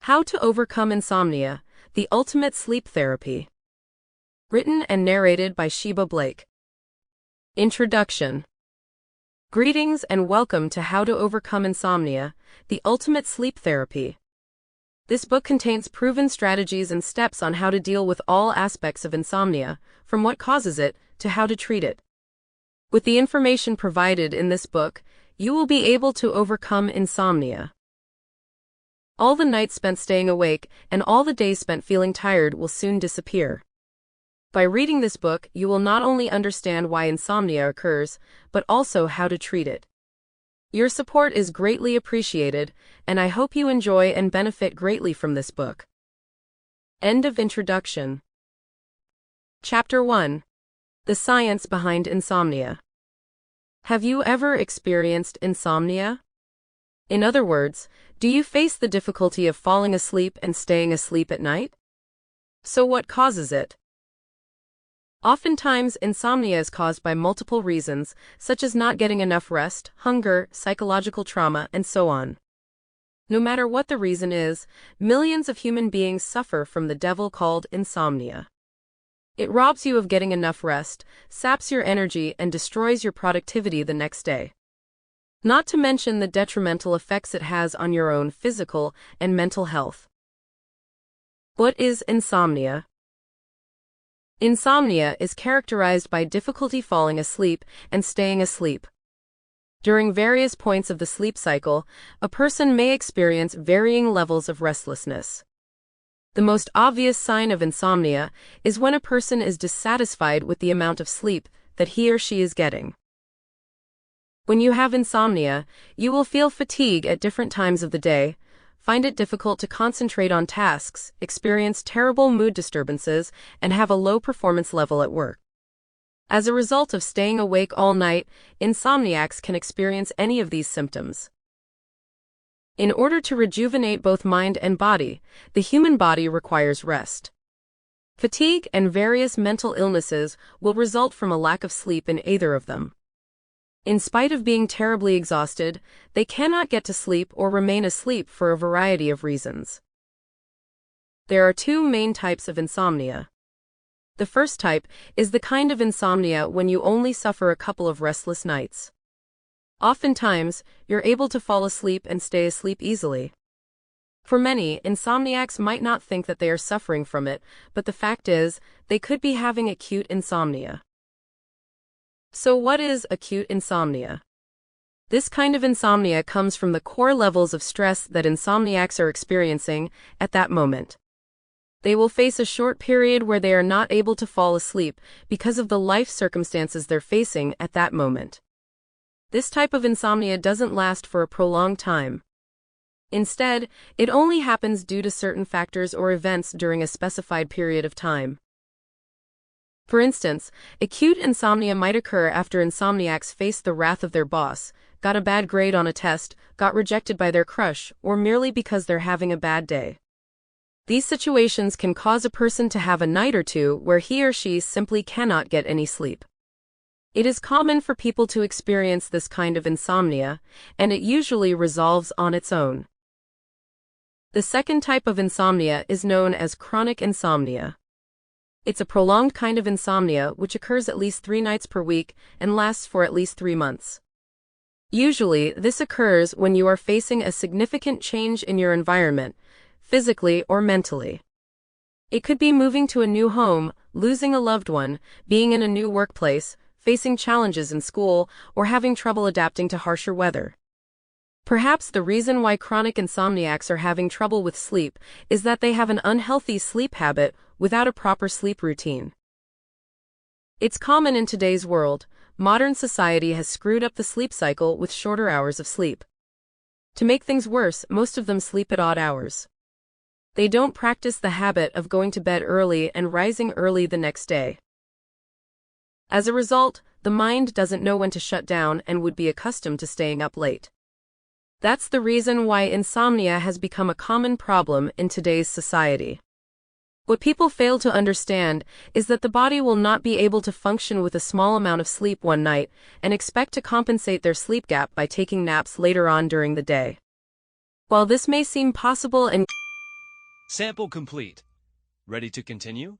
How to Overcome Insomnia, the Ultimate Sleep Therapy. Written and narrated by Sheba Blake. Introduction. Greetings and welcome to How to Overcome Insomnia, the Ultimate Sleep Therapy. This book contains proven strategies and steps on how to deal with all aspects of insomnia, from what causes it to how to treat it. With the information provided in this book, you will be able to overcome insomnia. All the nights spent staying awake and all the days spent feeling tired will soon disappear. By reading this book, you will not only understand why insomnia occurs, but also how to treat it. Your support is greatly appreciated, and I hope you enjoy and benefit greatly from this book. End of introduction. Chapter 1. The Science Behind Insomnia. Have you ever experienced insomnia? In other words, do you face the difficulty of falling asleep and staying asleep at night? So what causes it? Oftentimes, insomnia is caused by multiple reasons, such as not getting enough rest, hunger, psychological trauma, and so on. No matter what the reason is, millions of human beings suffer from the devil called insomnia. It robs you of getting enough rest, saps your energy, and destroys your productivity the next day. Not to mention the detrimental effects it has on your own physical and mental health. What is insomnia? Insomnia is characterized by difficulty falling asleep and staying asleep. During various points of the sleep cycle, a person may experience varying levels of restlessness. The most obvious sign of insomnia is when a person is dissatisfied with the amount of sleep that he or she is getting. When you have insomnia, you will feel fatigue at different times of the day, find it difficult to concentrate on tasks, experience terrible mood disturbances, and have a low performance level at work. As a result of staying awake all night, insomniacs can experience any of these symptoms. In order to rejuvenate both mind and body, the human body requires rest. Fatigue and various mental illnesses will result from a lack of sleep in either of them. In spite of being terribly exhausted, they cannot get to sleep or remain asleep for a variety of reasons. There are two main types of insomnia. The first type is the kind of insomnia when you only suffer a couple of restless nights. Oftentimes, you're able to fall asleep and stay asleep easily. For many, insomniacs might not think that they are suffering from it, but the fact is, they could be having acute insomnia. So what is acute insomnia? This kind of insomnia comes from the core levels of stress that insomniacs are experiencing at that moment. They will face a short period where they are not able to fall asleep because of the life circumstances they're facing at that moment. This type of insomnia doesn't last for a prolonged time. Instead, it only happens due to certain factors or events during a specified period of time. For instance, acute insomnia might occur after insomniacs face the wrath of their boss, got a bad grade on a test, got rejected by their crush, or merely because they're having a bad day. These situations can cause a person to have a night or two where he or she simply cannot get any sleep. It is common for people to experience this kind of insomnia, and it usually resolves on its own. The second type of insomnia is known as chronic insomnia. It's a prolonged kind of insomnia which occurs at least 3 nights per week and lasts for at least 3 months. Usually, this occurs when you are facing a significant change in your environment, physically or mentally. It could be moving to a new home, losing a loved one, being in a new workplace, facing challenges in school, or having trouble adapting to harsher weather. Perhaps the reason why chronic insomniacs are having trouble with sleep is that they have an unhealthy sleep habit without a proper sleep routine. It's common in today's world. Modern society has screwed up the sleep cycle with shorter hours of sleep. To make things worse, most of them sleep at odd hours. They don't practice the habit of going to bed early and rising early the next day. As a result, the mind doesn't know when to shut down and would be accustomed to staying up late. That's the reason why insomnia has become a common problem in today's society. What people fail to understand is that the body will not be able to function with a small amount of sleep one night and expect to compensate their sleep gap by taking naps later on during the day. While this may seem possible and Sample complete. Ready to continue?